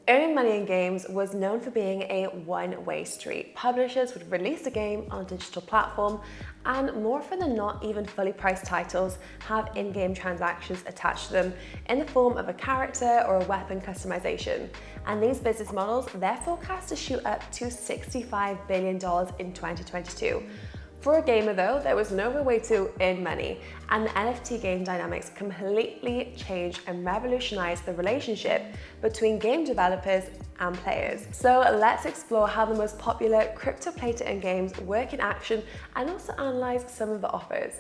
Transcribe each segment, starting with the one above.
Earning money in games was known for being a one-way street. Publishers would release a game on a digital platform, and more often than not, even fully priced titles have in-game transactions attached to them in the form of a character or a weapon customization. And these business models, they're forecast to shoot up to $65 billion in 2022. For a gamer though, there was no real way to earn money, and the NFT game dynamics completely changed and revolutionized the relationship between game developers and players. So let's explore how the most popular crypto play-to-earn games work in action and also analyze some of the offers.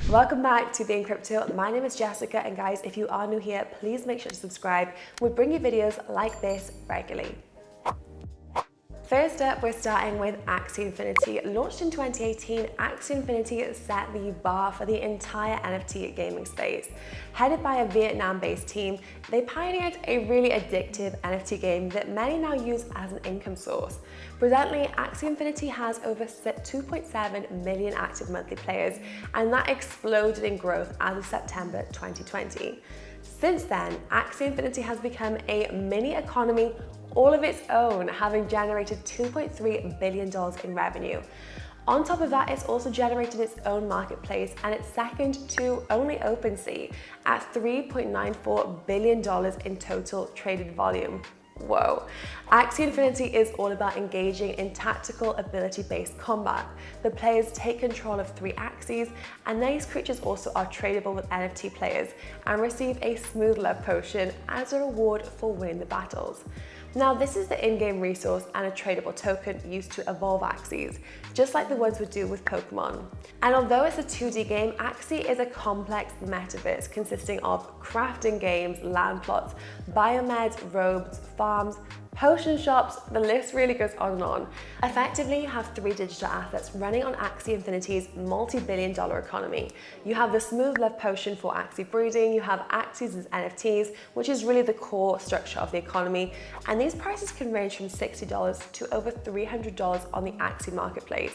Welcome back to BeInCrypto. My name is Jessica, and guys, if you are new here, please make sure to subscribe. We bring you videos like this regularly. First up, we're starting with Axie Infinity. Launched in 2018, Axie Infinity set the bar for the entire NFT gaming space. Headed by a Vietnam-based team, they pioneered a really addictive NFT game that many now use as an income source. Presently, Axie Infinity has over 2.7 million active monthly players, and that exploded in growth as of September 2020. Since then, Axie Infinity has become a mini economy all of its own, having generated $2.3 billion in revenue. On top of that, it's also generated its own marketplace, and it's second to only OpenSea at $3.94 billion in total traded volume. Whoa. Axie Infinity is all about engaging in tactical ability-based combat. The players take control of 3 Axies, and these creatures also are tradable with NFT players and receive a smooth love potion as a reward for winning the battles. Now, this is the in-game resource and a tradable token used to evolve Axies, just like the ones we do with Pokemon. And although it's a 2D game, Axie is a complex metaverse consisting of crafting games, land plots, biomeds, robes, farms, potion shops, the list really goes on and on. Effectively, you have 3 digital assets running on Axie Infinity's multi-billion-dollar economy. You have the Smooth Love Potion for Axie breeding, you have Axies as NFTs, which is really the core structure of the economy, and these prices can range from $60 to over $300 on the Axie marketplace.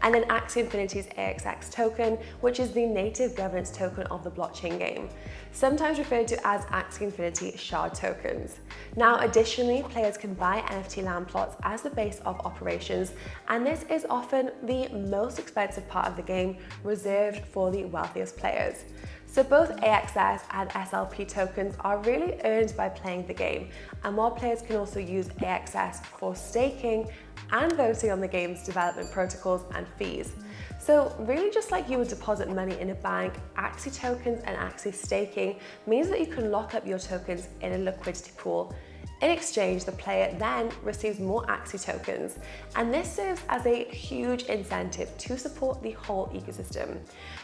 And then Axie Infinity's AXX token, which is the native governance token of the blockchain game, sometimes referred to as Axie Infinity shard tokens. Now, additionally, players can buy NFT land plots as the base of operations, and this is often the most expensive part of the game, reserved for the wealthiest players. So both AXS and SLP tokens are really earned by playing the game, and while players can also use AXS for staking and voting on the game's development protocols and fees. So really, just like you would deposit money in a bank, Axie tokens and Axie staking means that you can lock up your tokens in a liquidity pool. In exchange, the player then receives more Axie tokens, and this serves as a huge incentive to support the whole ecosystem.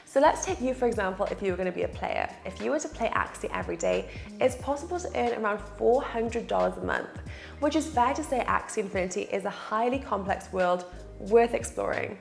So let's take you, for example, if you were going to be a player. If you were to play Axie every day, it's possible to earn around $400 a month, which is fair to say Axie Infinity is a highly complex world worth exploring.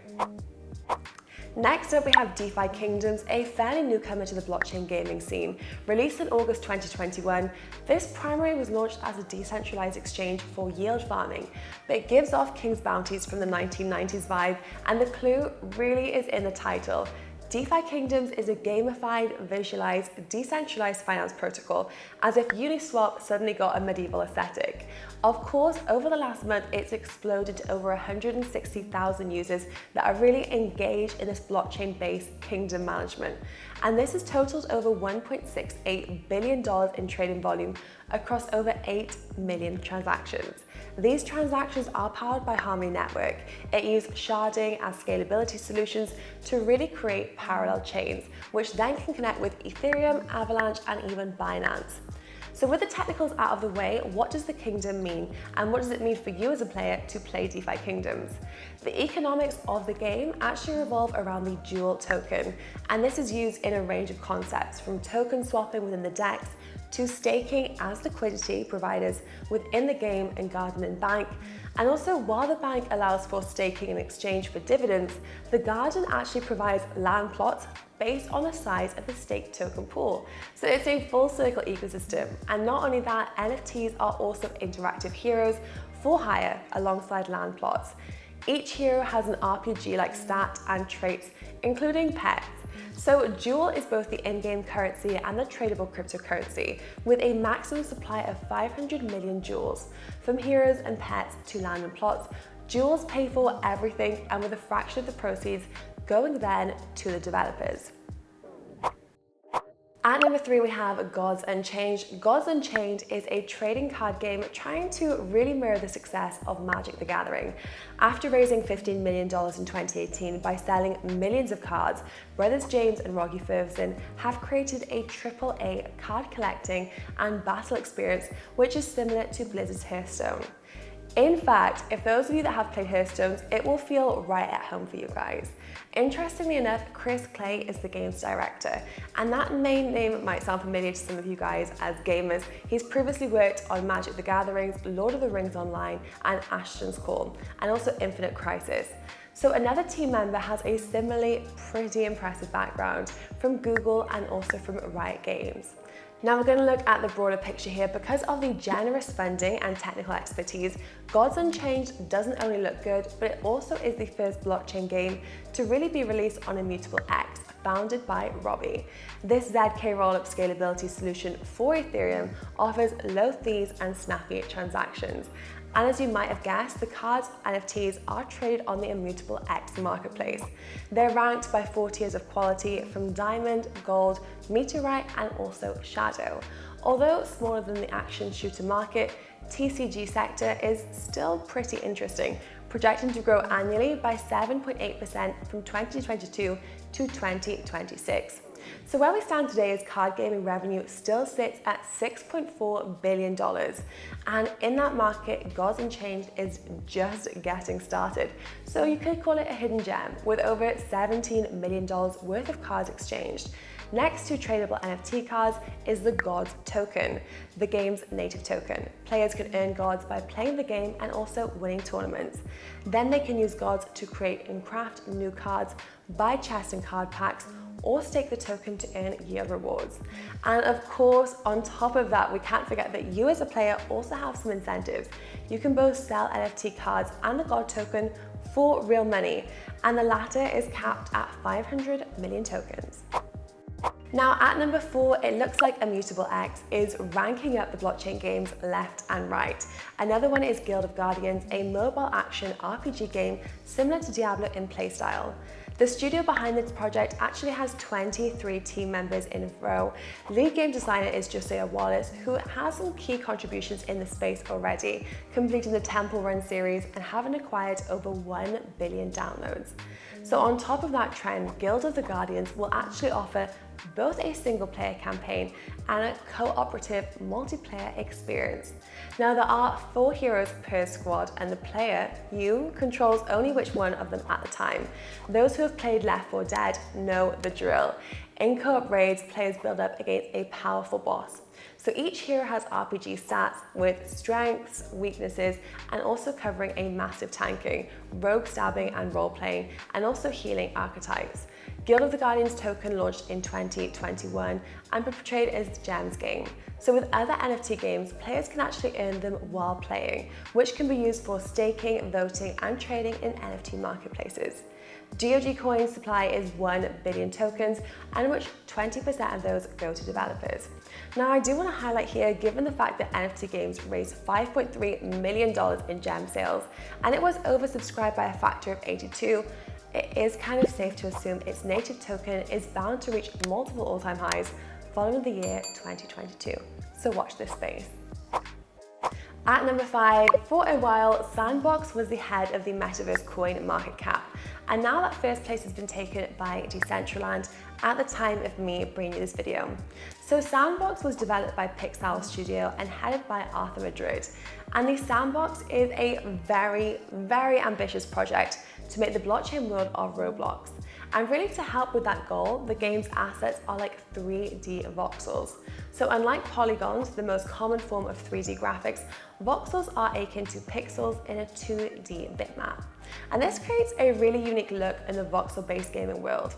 Next up, we have DeFi Kingdoms, a fairly newcomer to the blockchain gaming scene. Released in August 2021, this primarily was launched as a decentralized exchange for yield farming, but it gives off King's Bounties from the 1990s vibe, and the clue really is in the title. DeFi Kingdoms is a gamified, visualized, decentralized finance protocol, as if Uniswap suddenly got a medieval aesthetic. Of course, over the last month, it's exploded to over 160,000 users that are really engaged in this blockchain-based kingdom management. And this has totaled over $1.68 billion in trading volume across over 8 million transactions. These transactions are powered by Harmony Network. It uses sharding as scalability solutions to really create parallel chains, which then can connect with Ethereum, Avalanche, and even Binance. So with the technicals out of the way, what does the kingdom mean? And what does it mean for you as a player to play DeFi Kingdoms? The economics of the game actually revolve around the dual token, and this is used in a range of concepts, from token swapping within the DEX to staking as liquidity providers within the game and Guardian and Bank. And also, while the bank allows for staking in exchange for dividends, the Guardian actually provides land plots based on the size of the staked token pool. So it's a full circle ecosystem. And not only that, NFTs are also interactive heroes for hire alongside land plots. Each hero has an RPG-like stat and traits, including pets. So Jewel is both the in-game currency and the tradable cryptocurrency, with a maximum supply of 500 million jewels. From heroes and pets to land and plots, jewels pay for everything, and with a fraction of the proceeds going then to the developers. At number 3, we have Gods Unchained. Gods Unchained is a trading card game trying to really mirror the success of Magic the Gathering. After raising $15 million in 2018 by selling millions of cards, brothers James and Rocky Ferguson have created a AAA card collecting and battle experience which is similar to Blizzard's Hearthstone. In fact, if those of you that have played Hearthstones, it will feel right at home for you guys. Interestingly enough, Chris Clay is the game's director, and that main name might sound familiar to some of you guys as gamers. He's previously worked on Magic the Gathering, Lord of the Rings Online, and Ashton's Call, and also Infinite Crisis. So another team member has a similarly pretty impressive background from Google and also from Riot Games. Now we're going to look at the broader picture here. Because of the generous funding and technical expertise, Gods Unchained doesn't only look good, but it also is the first blockchain game to really be released on Immutable X, founded by Robbie. This ZK rollup scalability solution for Ethereum offers low fees and snappy transactions. And as you might have guessed, the cards NFTs are traded on the Immutable X marketplace. They're ranked by 4 tiers of quality from Diamond, Gold, Meteorite, and also Shadow. Although smaller than the action shooter market, TCG sector is still pretty interesting, projecting to grow annually by 7.8% from 2022 to 2026. So where we stand today is card gaming revenue still sits at $6.4 billion. And in that market, Gods Unchained is just getting started. So you could call it a hidden gem with over $17 million worth of cards exchanged. Next to tradable NFT cards is the Gods token, the game's native token. Players can earn Gods by playing the game and also winning tournaments. Then they can use Gods to create and craft new cards, buy chests and card packs, or stake the token to earn yield rewards. And of course, on top of that, we can't forget that you as a player also have some incentives. You can both sell NFT cards and the God token for real money, and the latter is capped at 500 million tokens. Now at number 4, it looks like Immutable X is ranking up the blockchain games left and right. Another one is Guild of Guardians, a mobile action RPG game similar to Diablo in playstyle. The studio behind this project actually has 23 team members in a row. Lead game designer is Josiah Wallace, who has some key contributions in the space already, completing the Temple Run series and having acquired over 1 billion downloads. So on top of that trend, Guild of the Guardians will actually offer both a single player campaign and a cooperative multiplayer experience. Now there are 4 heroes per squad, and the player, you, controls only which one of them at the time. Those who have played Left 4 Dead know the drill. In co-op raids, players build up against a powerful boss. So each hero has RPG stats with strengths, weaknesses, and also covering a massive tanking, rogue stabbing and role-playing, and also healing archetypes. Guild of the Guardians token launched in 2021 and portrayed as Gems game. So with other NFT games, players can actually earn them while playing, which can be used for staking, voting, and trading in NFT marketplaces. GOG coin supply is 1 billion tokens, and which 20% of those go to developers. Now I do want to highlight here, given the fact that NFT games raised $5.3 million in gem sales, and it was oversubscribed by a factor of 82, it is kind of safe to assume its native token is bound to reach multiple all-time highs following the year 2022. So watch this space. At number 5, for a while, Sandbox was the head of the Metaverse coin market cap. And now that first place has been taken by Decentraland at the time of me bringing you this video. So Sandbox was developed by Pixel Studio and headed by Arthur Madrid. And the Sandbox is a very, very ambitious project to make the blockchain world of Roblox. And really to help with that goal, the game's assets are like 3D voxels. So unlike polygons, the most common form of 3D graphics, voxels are akin to pixels in a 2D bitmap. And this creates a really unique look in the voxel-based gaming world.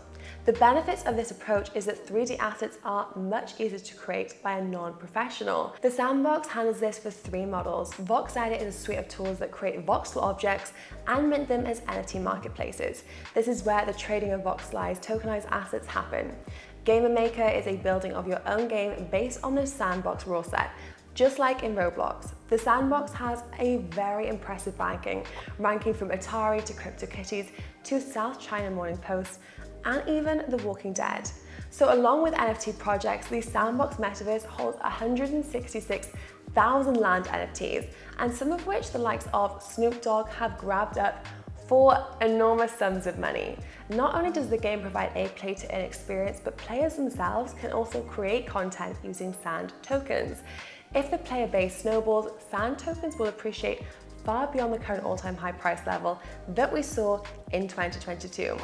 The benefits of this approach is that 3D assets are much easier to create by a non-professional. The Sandbox handles this for 3 models. Vox Edit is a suite of tools that create voxel objects and mint them as NFT marketplaces. This is where the trading of voxelized tokenized assets happen. Gamer Maker is a building of your own game based on the Sandbox rule set. Just like in Roblox, the Sandbox has a very impressive ranking from Atari to CryptoKitties to South China Morning Post and even The Walking Dead. So along with NFT projects, the Sandbox metaverse holds 166,000 land NFTs, and some of which the likes of Snoop Dogg have grabbed up for enormous sums of money. Not only does the game provide a play-to-earn experience, but players themselves can also create content using Sand tokens. If the player base snowballs, Sand tokens will appreciate far beyond the current all-time high price level that we saw in 2022.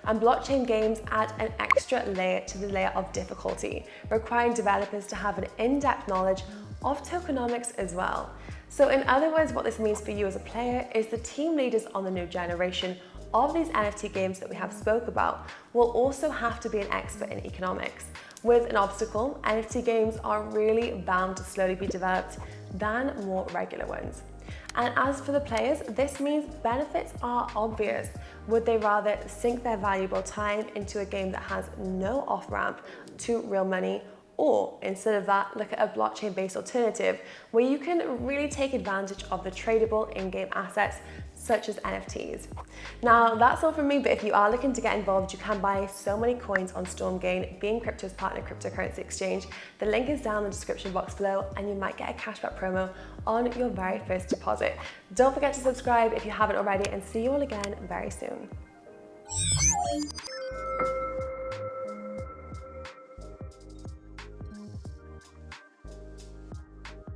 And blockchain games add an extra layer to the layer of difficulty, requiring developers to have an in-depth knowledge of tokenomics as well. So in other words, what this means for you as a player is the team leaders on the new generation of these NFT games that we have spoke about will also have to be an expert in economics. With an obstacle, NFT games are really bound to slowly be developed than more regular ones. And as for the players, this means benefits are obvious. Would they rather sink their valuable time into a game that has no off-ramp to real money, or instead of that, look at a blockchain-based alternative where you can really take advantage of the tradable in-game assets such as NFTs. Now, that's all from me, but if you are looking to get involved, you can buy so many coins on Stormgain, BeInCrypto's partner cryptocurrency exchange. The link is down in the description box below, and you might get a cashback promo on your very first deposit. Don't forget to subscribe if you haven't already, and see you all again very soon.